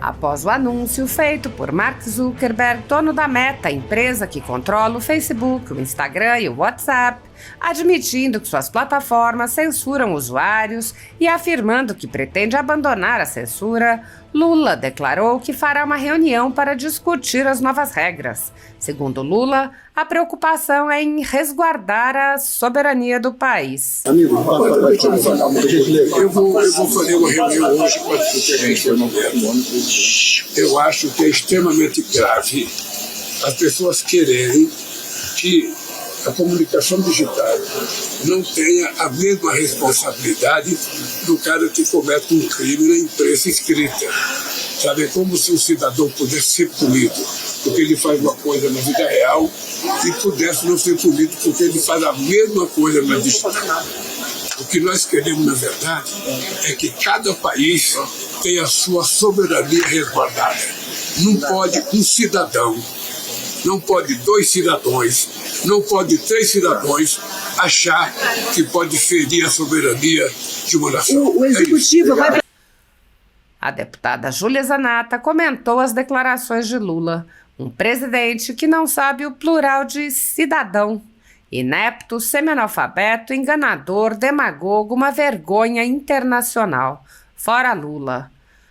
após o anúncio feito por Mark Zuckerberg, dono da Meta, empresa que controla o Facebook, o Instagram e o WhatsApp, admitindo que suas plataformas censuram usuários e afirmando que pretende abandonar a censura, Lula declarou que fará uma reunião para discutir as novas regras. Segundo Lula, a preocupação é em resguardar a soberania do país. Amigo, eu vou fazer uma reunião hoje com a Secretaria do Governo. Eu acho que é extremamente grave as pessoas quererem que a comunicação digital não tenha a mesma responsabilidade do cara que comete um crime na imprensa escrita. Sabe, é como se um cidadão pudesse ser punido porque ele faz uma coisa na vida real e pudesse não ser punido porque ele faz a mesma coisa na digital. O que nós queremos, na verdade, é que cada país tenha a sua soberania resguardada. Não pode um cidadão, não pode 2 cidadãos, não pode 3 cidadãos achar que pode ferir a soberania de uma nação. O executivo vai... A deputada Júlia Zanatta comentou as declarações de Lula, um presidente que não sabe o plural de cidadão. Inepto, semi-analfabeto, enganador, demagogo, uma vergonha internacional. Fora Lula.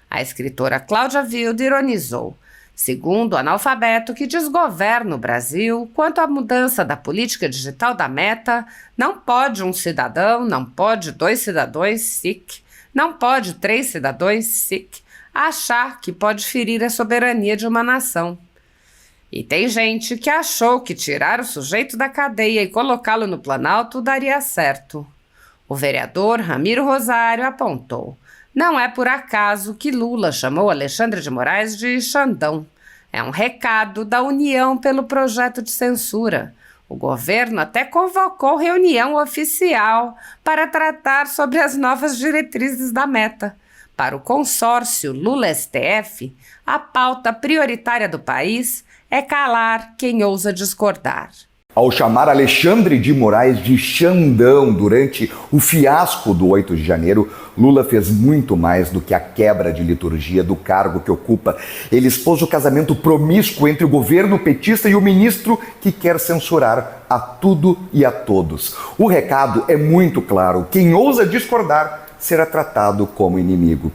A escritora Cláudia Wilde ironizou. Segundo o analfabeto que desgoverna o Brasil, quanto à mudança da política digital da Meta, não pode um cidadão, não pode 2 cidadãos, SIC, não pode 3 cidadãos, SIC, achar que pode ferir a soberania de uma nação. E tem gente que achou que tirar o sujeito da cadeia e colocá-lo no Planalto daria certo. O vereador Ramiro Rosário apontou: não é por acaso que Lula chamou Alexandre de Moraes de Xandão. É um recado da União pelo projeto de censura. O governo até convocou reunião oficial para tratar sobre as novas diretrizes da Meta. Para o consórcio Lula-STF, a pauta prioritária do país é calar quem ousa discordar. Ao chamar Alexandre de Moraes de Xandão durante o fiasco do 8 de janeiro, Lula fez muito mais do que a quebra de liturgia do cargo que ocupa. Ele expôs o casamento promíscuo entre o governo petista e o ministro que quer censurar a tudo e a todos. O recado é muito claro: quem ousa discordar será tratado como inimigo.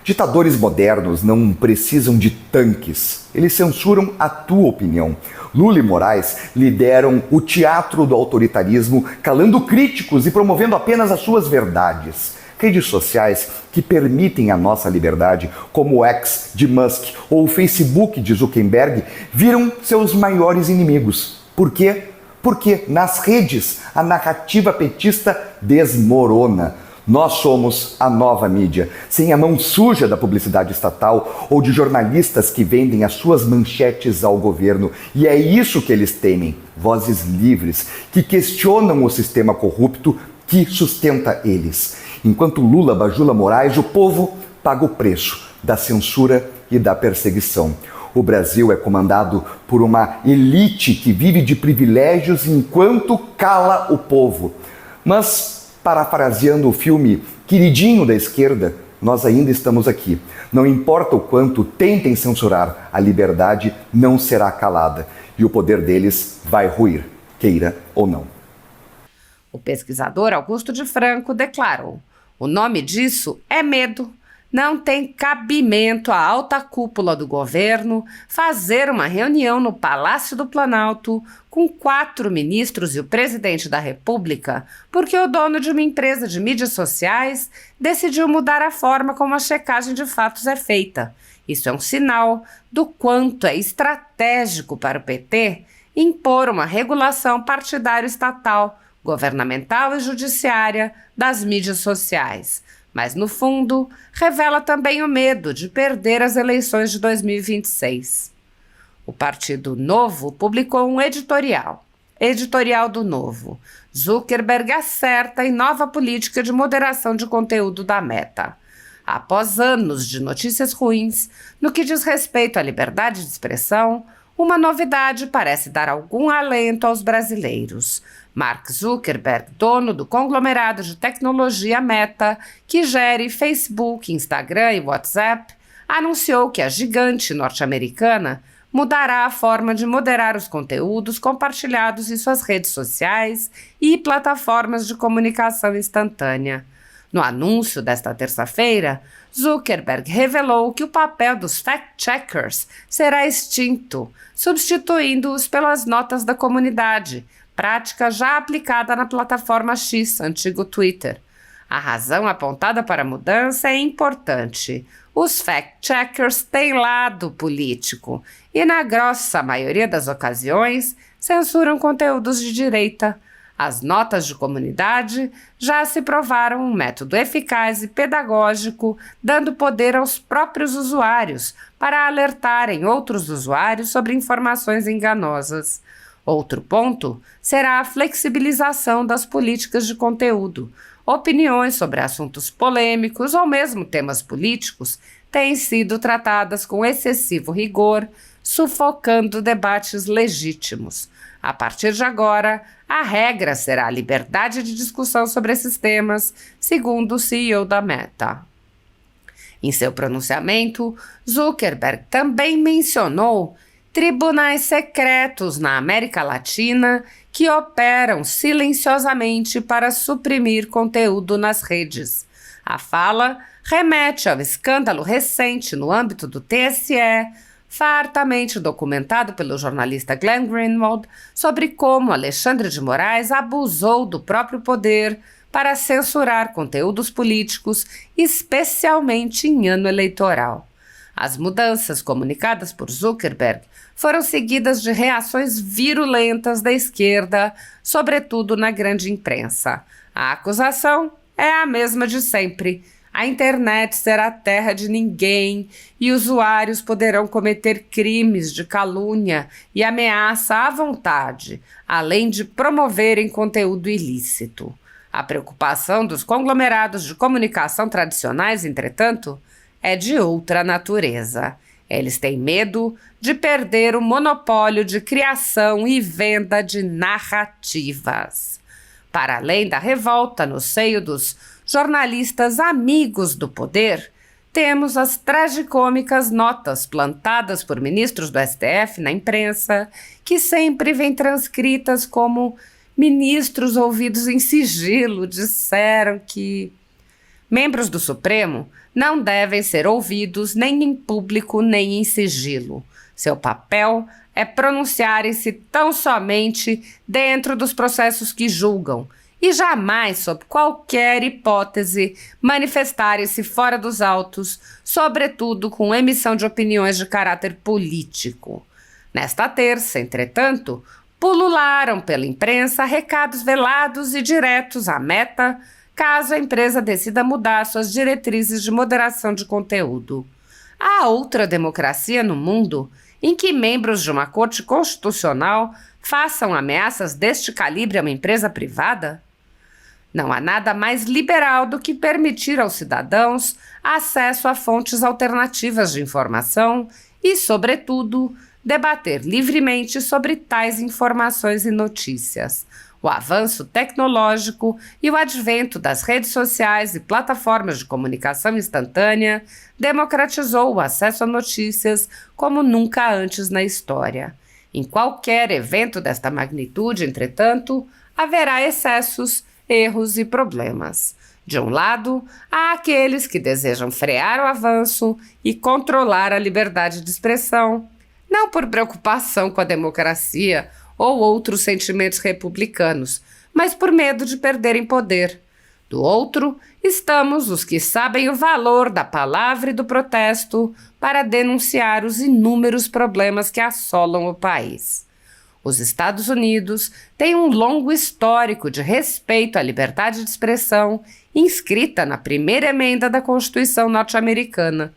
Ditadores modernos não precisam de tanques, eles censuram a tua opinião. Lula e Moraes lideram o teatro do autoritarismo, calando críticos e promovendo apenas as suas verdades. Redes sociais que permitem a nossa liberdade, como o X de Musk ou o Facebook de Zuckerberg, viram seus maiores inimigos. Por quê? Porque nas redes a narrativa petista desmorona. Nós somos a nova mídia, sem a mão suja da publicidade estatal ou de jornalistas que vendem as suas manchetes ao governo. E é isso que eles temem: vozes livres, que questionam o sistema corrupto que sustenta eles. Enquanto Lula bajula Moraes, o povo paga o preço da censura e da perseguição. O Brasil é comandado por uma elite que vive de privilégios enquanto cala o povo. Mas, parafraseando o filme Queridinho da Esquerda, nós ainda estamos aqui. Não importa o quanto tentem censurar, a liberdade não será calada e o poder deles vai ruir, queira ou não. O pesquisador Augusto de Franco declarou: o nome disso é medo. Não tem cabimento a alta cúpula do governo fazer uma reunião no Palácio do Planalto com 4 ministros e o presidente da República porque o dono de uma empresa de mídias sociais decidiu mudar a forma como a checagem de fatos é feita. Isso é um sinal do quanto é estratégico para o PT impor uma regulação partidária estatal, governamental e judiciária das mídias sociais. Mas, no fundo, revela também o medo de perder as eleições de 2026. O Partido Novo publicou um editorial do Novo. Zuckerberg acerta em nova política de moderação de conteúdo da Meta. Após anos de notícias ruins, no que diz respeito à liberdade de expressão, uma novidade parece dar algum alento aos brasileiros. Mark Zuckerberg, dono do conglomerado de tecnologia Meta, que gere Facebook, Instagram e WhatsApp, anunciou que a gigante norte-americana mudará a forma de moderar os conteúdos compartilhados em suas redes sociais e plataformas de comunicação instantânea. No anúncio desta terça-feira, Zuckerberg revelou que o papel dos fact-checkers será extinto, substituindo-os pelas notas da comunidade, prática já aplicada na plataforma X, antigo Twitter. A razão apontada para a mudança é importante. Os fact-checkers têm lado político e, na grossa maioria das ocasiões, censuram conteúdos de direita. As notas de comunidade já se provaram um método eficaz e pedagógico, dando poder aos próprios usuários para alertarem outros usuários sobre informações enganosas. Outro ponto será a flexibilização das políticas de conteúdo. Opiniões sobre assuntos polêmicos ou mesmo temas políticos têm sido tratadas com excessivo rigor, sufocando debates legítimos. A partir de agora, a regra será a liberdade de discussão sobre esses temas, segundo o CEO da Meta. Em seu pronunciamento, Zuckerberg também mencionou tribunais secretos na América Latina que operam silenciosamente para suprimir conteúdo nas redes. A fala remete ao escândalo recente no âmbito do TSE, fartamente documentado pelo jornalista Glenn Greenwald, sobre como Alexandre de Moraes abusou do próprio poder para censurar conteúdos políticos, especialmente em ano eleitoral. As mudanças comunicadas por Zuckerberg foram seguidas de reações virulentas da esquerda, sobretudo na grande imprensa. A acusação é a mesma de sempre. A internet será terra de ninguém e usuários poderão cometer crimes de calúnia e ameaça à vontade, além de promoverem conteúdo ilícito. A preocupação dos conglomerados de comunicação tradicionais, entretanto, é de outra natureza. Eles têm medo de perder o monopólio de criação e venda de narrativas. Para além da revolta no seio dos jornalistas amigos do poder, temos as tragicômicas notas plantadas por ministros do STF na imprensa, que sempre vêm transcritas como ministros ouvidos em sigilo disseram que membros do Supremo não devem ser ouvidos nem em público nem em sigilo. Seu papel é pronunciarem-se tão somente dentro dos processos que julgam e jamais, sob qualquer hipótese, manifestarem-se fora dos autos, sobretudo com emissão de opiniões de caráter político. Nesta terça, entretanto, pulularam pela imprensa recados velados e diretos à Meta, caso a empresa decida mudar suas diretrizes de moderação de conteúdo. Há outra democracia no mundo em que membros de uma corte constitucional façam ameaças deste calibre a uma empresa privada? Não há nada mais liberal do que permitir aos cidadãos acesso a fontes alternativas de informação e, sobretudo, debater livremente sobre tais informações e notícias. O avanço tecnológico e o advento das redes sociais e plataformas de comunicação instantânea democratizou o acesso a notícias como nunca antes na história. Em qualquer evento desta magnitude, entretanto, haverá excessos, erros e problemas. De um lado, há aqueles que desejam frear o avanço e controlar a liberdade de expressão, não por preocupação com a democracia ou outros sentimentos republicanos, mas por medo de perderem poder. Do outro, estamos os que sabem o valor da palavra e do protesto para denunciar os inúmeros problemas que assolam o país. Os Estados Unidos têm um longo histórico de respeito à liberdade de expressão, inscrita na primeira emenda da Constituição norte-americana.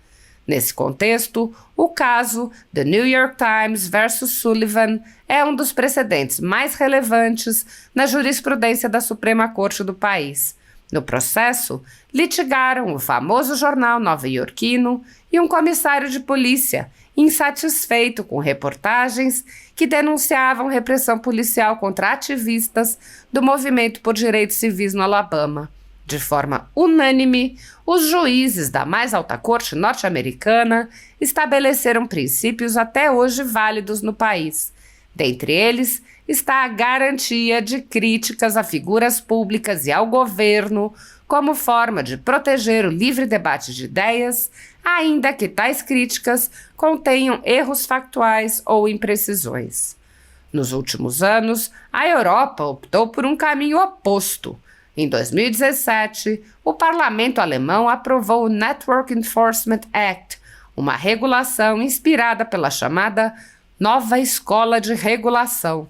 Nesse contexto, o caso The New York Times versus Sullivan é um dos precedentes mais relevantes na jurisprudência da Suprema Corte do país. No processo, litigaram o famoso jornal nova-iorquino e um comissário de polícia, insatisfeito com reportagens que denunciavam repressão policial contra ativistas do movimento por direitos civis no Alabama. De forma unânime, os juízes da mais alta corte norte-americana estabeleceram princípios até hoje válidos no país. Dentre eles está a garantia de críticas a figuras públicas e ao governo como forma de proteger o livre debate de ideias, ainda que tais críticas contenham erros factuais ou imprecisões. Nos últimos anos, a Europa optou por um caminho oposto. Em 2017, o parlamento alemão aprovou o Network Enforcement Act, uma regulação inspirada pela chamada Nova Escola de Regulação,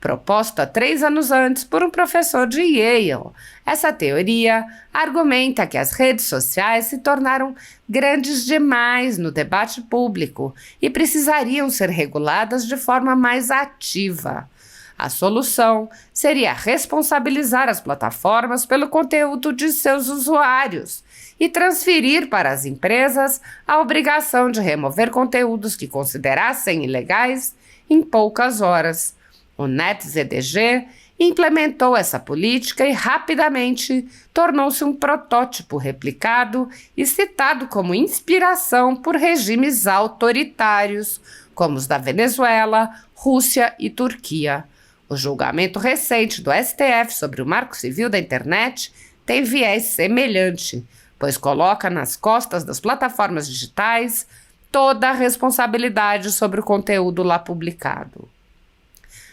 proposta 3 anos antes por um professor de Yale. Essa teoria argumenta que as redes sociais se tornaram grandes demais no debate público e precisariam ser reguladas de forma mais ativa. A solução seria responsabilizar as plataformas pelo conteúdo de seus usuários e transferir para as empresas a obrigação de remover conteúdos que considerassem ilegais em poucas horas. O NetzDG implementou essa política e rapidamente tornou-se um protótipo replicado e citado como inspiração por regimes autoritários, como os da Venezuela, Rússia e Turquia. O julgamento recente do STF sobre o Marco Civil da Internet tem viés semelhante, pois coloca nas costas das plataformas digitais toda a responsabilidade sobre o conteúdo lá publicado.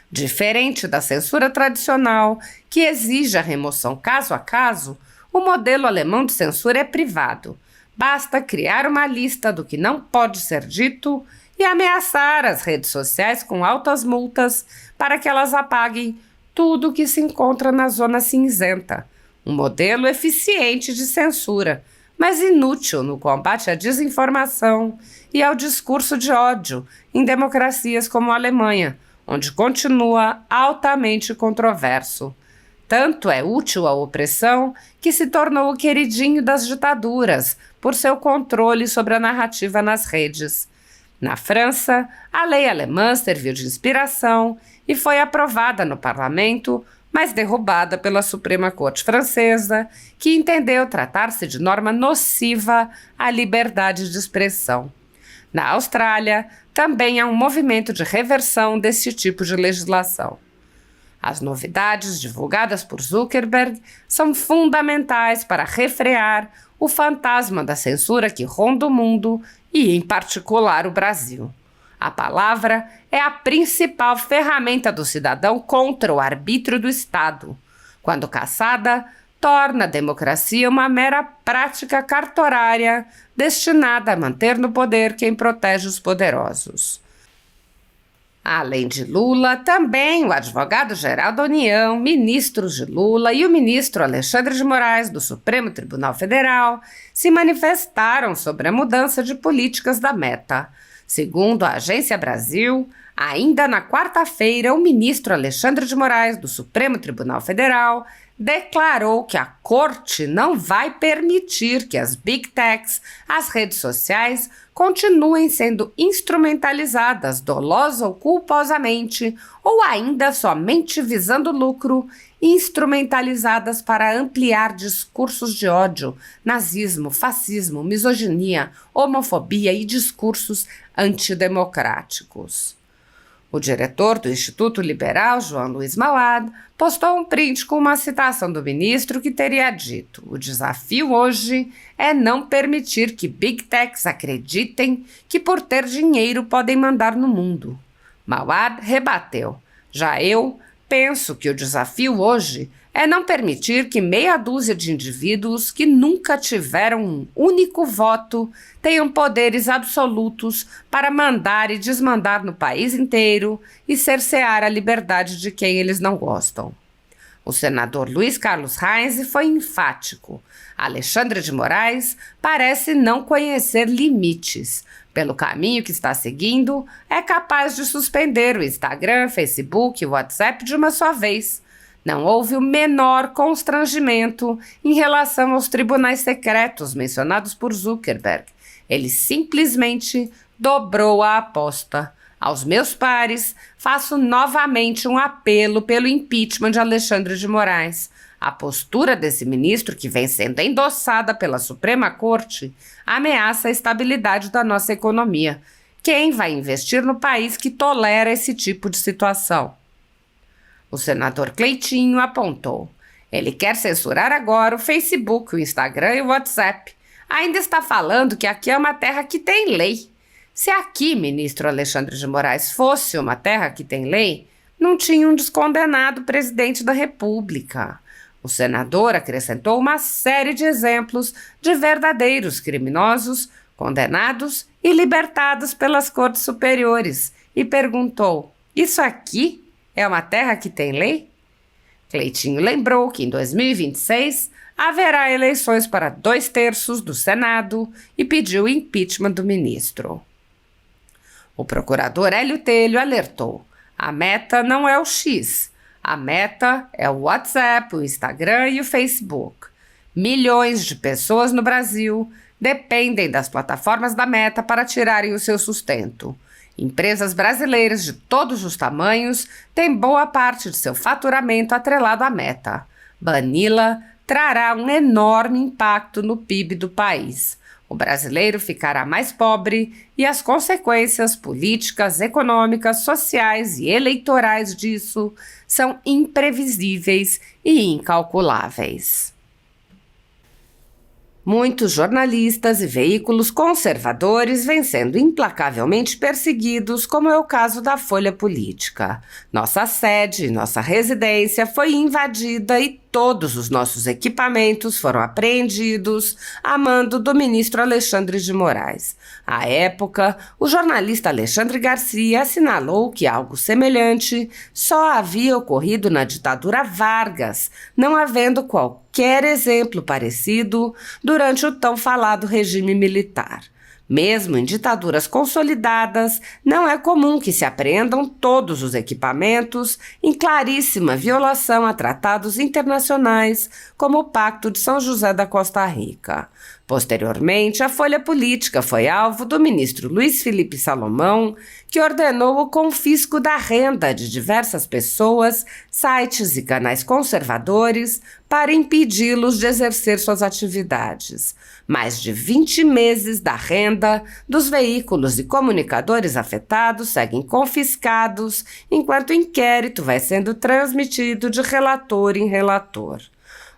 Diferente da censura tradicional, que exige a remoção caso a caso, o modelo alemão de censura é privado. Basta criar uma lista do que não pode ser dito e ameaçar as redes sociais com altas multas para que elas apaguem tudo que se encontra na zona cinzenta. Um modelo eficiente de censura, mas inútil no combate à desinformação e ao discurso de ódio em democracias como a Alemanha, onde continua altamente controverso. Tanto é útil a opressão que se tornou o queridinho das ditaduras por seu controle sobre a narrativa nas redes. Na França, a lei alemã serviu de inspiração e foi aprovada no parlamento, mas derrubada pela Suprema Corte francesa, que entendeu tratar-se de norma nociva à liberdade de expressão. Na Austrália, também há um movimento de reversão desse tipo de legislação. As novidades divulgadas por Zuckerberg são fundamentais para refrear o fantasma da censura que ronda o mundo e, em particular, o Brasil. A palavra é a principal ferramenta do cidadão contra o arbítrio do Estado. Quando caçada, torna a democracia uma mera prática cartorária destinada a manter no poder quem protege os poderosos. Além de Lula, também o advogado-geral da União, ministros de Lula e o ministro Alexandre de Moraes, do Supremo Tribunal Federal, se manifestaram sobre a mudança de políticas da Meta. Segundo a Agência Brasil, ainda na quarta-feira, o ministro Alexandre de Moraes, do Supremo Tribunal Federal, declarou que a Corte não vai permitir que as Big Techs, as redes sociais, continuem sendo instrumentalizadas dolosa ou culposamente, ou ainda somente visando lucro, instrumentalizadas para ampliar discursos de ódio, nazismo, fascismo, misoginia, homofobia e discursos antidemocráticos. O diretor do Instituto Liberal, João Luiz Mauad, postou um print com uma citação do ministro que teria dito: "O desafio hoje é não permitir que Big Techs acreditem que por ter dinheiro podem mandar no mundo." Mauad rebateu: "Já eu penso que o desafio hoje é não permitir que meia dúzia de indivíduos que nunca tiveram um único voto tenham poderes absolutos para mandar e desmandar no país inteiro e cercear a liberdade de quem eles não gostam." O senador Luiz Carlos Reis foi enfático. Alexandre de Moraes parece não conhecer limites. Pelo caminho que está seguindo, é capaz de suspender o Instagram, Facebook e WhatsApp de uma só vez. Não houve o menor constrangimento em relação aos tribunais secretos mencionados por Zuckerberg. Ele simplesmente dobrou a aposta. Aos meus pares, faço novamente um apelo pelo impeachment de Alexandre de Moraes. A postura desse ministro, que vem sendo endossada pela Suprema Corte, ameaça a estabilidade da nossa economia. Quem vai investir no país que tolera esse tipo de situação? O senador Cleitinho apontou. Ele quer censurar agora o Facebook, o Instagram e o WhatsApp. Ainda está falando que aqui é uma terra que tem lei. Se aqui, ministro Alexandre de Moraes, fosse uma terra que tem lei, não tinha um descondenado presidente da República. O senador acrescentou uma série de exemplos de verdadeiros criminosos, condenados e libertados pelas cortes superiores e perguntou: isso aqui é uma terra que tem lei? Cleitinho lembrou que em 2026 haverá eleições para 2/3 do Senado e pediu o impeachment do ministro. O procurador Hélio Telho alertou: a meta não é o X, a meta é o WhatsApp, o Instagram e o Facebook. Milhões de pessoas no Brasil dependem das plataformas da Meta para tirarem o seu sustento. Empresas brasileiras de todos os tamanhos têm boa parte de seu faturamento atrelado à Meta. Bani-la trará um enorme impacto no PIB do país. O brasileiro ficará mais pobre e as consequências políticas, econômicas, sociais e eleitorais disso são imprevisíveis e incalculáveis. Muitos jornalistas e veículos conservadores vêm sendo implacavelmente perseguidos, como é o caso da Folha Política. Nossa sede, nossa residência foi invadida e todos os nossos equipamentos foram apreendidos a mando do ministro Alexandre de Moraes. À época, o jornalista Alexandre Garcia assinalou que algo semelhante só havia ocorrido na ditadura Vargas, não havendo qualquer exemplo parecido durante o tão falado regime militar. Mesmo em ditaduras consolidadas, não é comum que se apreendam todos os equipamentos em claríssima violação a tratados internacionais, como o Pacto de São José da Costa Rica. Posteriormente, a Folha Política foi alvo do ministro Luiz Felipe Salomão, que ordenou o confisco da renda de diversas pessoas, sites e canais conservadores para impedi-los de exercer suas atividades. Mais de 20 meses da renda dos veículos e comunicadores afetados seguem confiscados, enquanto o inquérito vai sendo transmitido de relator em relator.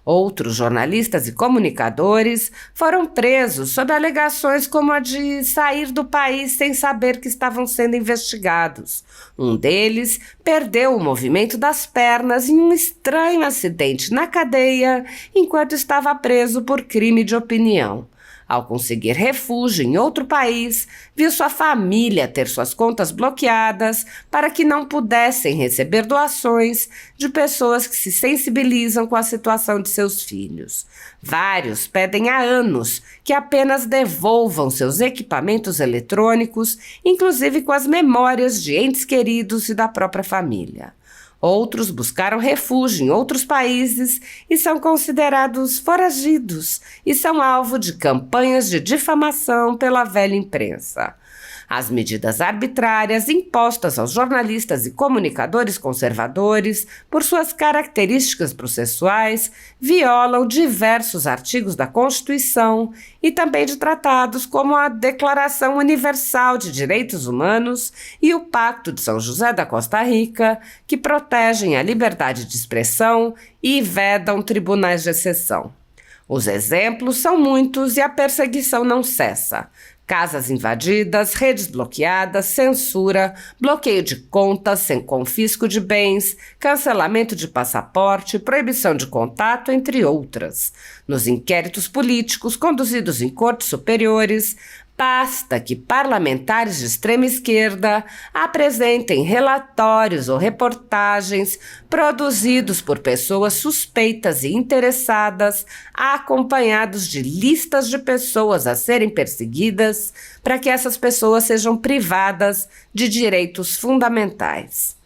Outros jornalistas e comunicadores foram presos sob alegações como a de sair do país sem saber que estavam sendo investigados. Um deles perdeu o movimento das pernas em um estranho acidente na cadeia enquanto estava preso por crime de opinião. Ao conseguir refúgio em outro país, viu sua família ter suas contas bloqueadas para que não pudessem receber doações de pessoas que se sensibilizam com a situação de seus filhos. Vários pedem há anos que apenas devolvam seus equipamentos eletrônicos, inclusive com as memórias de entes queridos e da própria família. Outros buscaram refúgio em outros países e são considerados foragidos e são alvo de campanhas de difamação pela velha imprensa. As medidas arbitrárias impostas aos jornalistas e comunicadores conservadores, por suas características processuais, violam diversos artigos da Constituição e também de tratados como a Declaração Universal de Direitos Humanos e o Pacto de São José da Costa Rica, que protegem a liberdade de expressão e vedam tribunais de exceção. Os exemplos são muitos e a perseguição não cessa. Casas invadidas, redes bloqueadas, censura, bloqueio de contas sem confisco de bens, cancelamento de passaporte, proibição de contato, entre outras. Nos inquéritos políticos conduzidos em cortes superiores, basta que parlamentares de extrema esquerda apresentem relatórios ou reportagens produzidos por pessoas suspeitas e interessadas, acompanhados de listas de pessoas a serem perseguidas, para que essas pessoas sejam privadas de direitos fundamentais.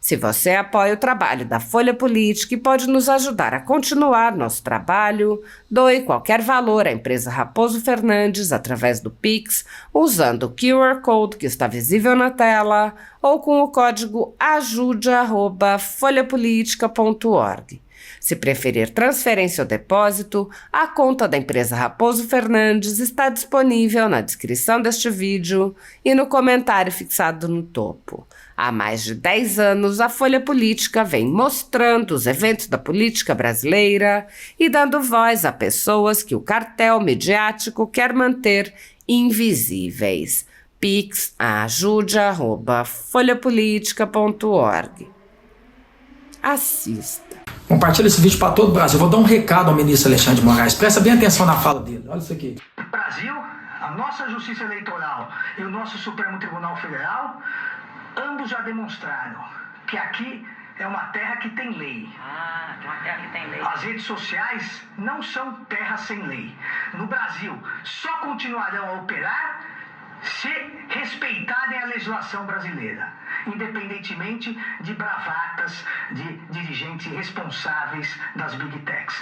Se você apoia o trabalho da Folha Política e pode nos ajudar a continuar nosso trabalho, doe qualquer valor à empresa Raposo Fernandes através do Pix, usando o QR Code que está visível na tela ou com o código ajude@folhapolitica.org. Se preferir transferência ou depósito, a conta da empresa Raposo Fernandes está disponível na descrição deste vídeo e no comentário fixado no topo. Há mais de 10 anos, a Folha Política vem mostrando os eventos da política brasileira e dando voz a pessoas que o cartel midiático quer manter invisíveis. Pix ajude@folhapolitica.org. Assista. Compartilha esse vídeo para todo o Brasil. Eu vou dar um recado ao ministro Alexandre de Moraes. Presta bem atenção na fala dele. Olha isso aqui. Brasil, a nossa Justiça Eleitoral e o nosso Supremo Tribunal Federal, ambos já demonstraram que aqui é uma terra que tem lei. Uma terra que tem lei. As redes sociais não são terras sem lei. No Brasil, só continuarão a operar se respeitarem a legislação brasileira, independentemente de bravatas de dirigentes irresponsáveis das Big Techs.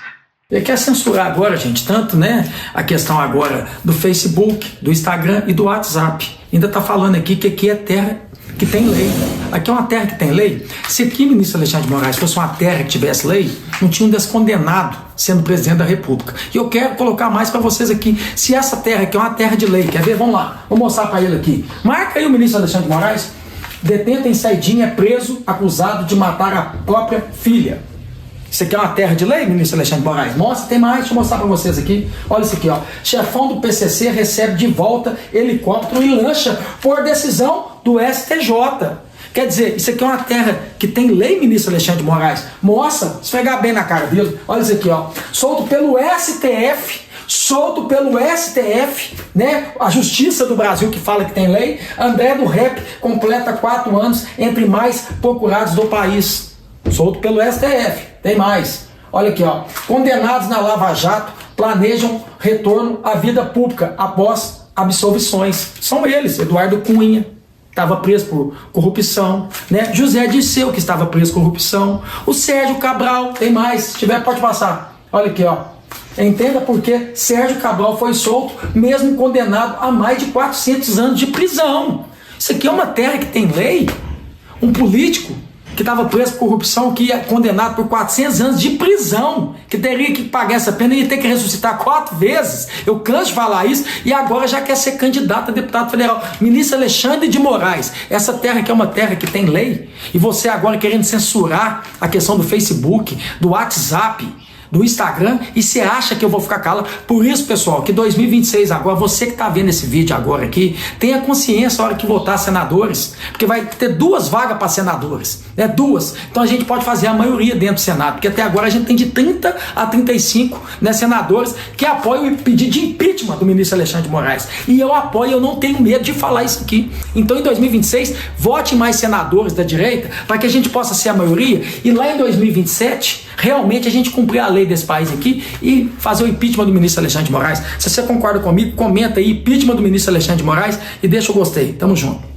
Ele quer censurar agora, gente, tanto, né, a questão agora do Facebook, do Instagram e do WhatsApp. Ainda está falando aqui que aqui é terra que tem lei. Aqui é uma terra que tem lei. Se aqui, ministro Alexandre de Moraes, fosse uma terra que tivesse lei, não tinha um descondenado sendo presidente da República. E eu quero colocar mais para vocês aqui. Se essa terra aqui é uma terra de lei, quer ver? Vamos lá. Vou mostrar para ele aqui. Marca aí o ministro Alexandre de Moraes. Detento em Saidinha é preso, acusado de matar a própria filha. Isso aqui é uma terra de lei, ministro Alexandre de Moraes? Mostra, tem mais, deixa eu mostrar para vocês aqui. Olha isso aqui, ó. Chefão do PCC recebe de volta helicóptero e lancha por decisão do STJ. Quer dizer, isso aqui é uma terra que tem lei, ministro Alexandre de Moraes? Mostra, esfregar bem na cara dele. Olha isso aqui, ó. Solto pelo STF, né? A Justiça do Brasil que fala que tem lei. André do Rep completa 4 anos entre mais procurados do país. Solto pelo STF. Tem mais. Olha aqui, ó. Condenados na Lava Jato planejam retorno à vida pública após absolvições. São eles. Eduardo Cunha, estava preso por corrupção, né? José Dirceu, que estava preso por corrupção. O Sérgio Cabral, tem mais. Se tiver, pode passar. Olha aqui, ó. Entenda por que Sérgio Cabral foi solto, mesmo condenado a mais de 400 anos de prisão. Isso aqui é uma terra que tem lei. Um político que estava preso por corrupção, que ia condenado por 400 anos de prisão, que teria que pagar essa pena e ia ter que ressuscitar 4 vezes. Eu canso de falar isso e agora já quer ser candidato a deputado federal. Ministro Alexandre de Moraes, essa terra que é uma terra que tem lei, e você agora querendo censurar a questão do Facebook, do WhatsApp, do Instagram, e você acha que eu vou ficar calado? Por isso, pessoal, que 2026 agora, você que está vendo esse vídeo agora aqui, tenha consciência na hora que votar senadores, porque vai ter 2 vagas para senadores, né? 2. Então a gente pode fazer a maioria dentro do Senado, porque até agora a gente tem de 30 a 35, né, senadores que apoiam o pedido de impeachment do ministro Alexandre de Moraes. E eu apoio, eu não tenho medo de falar isso aqui. Então em 2026, vote mais senadores da direita, para que a gente possa ser a maioria, e lá em 2027, realmente a gente cumprir a lei desse país aqui e fazer o impeachment do ministro Alexandre de Moraes. Se você concorda comigo, comenta aí, impeachment do ministro Alexandre de Moraes, e deixa o gostei. Tamo junto.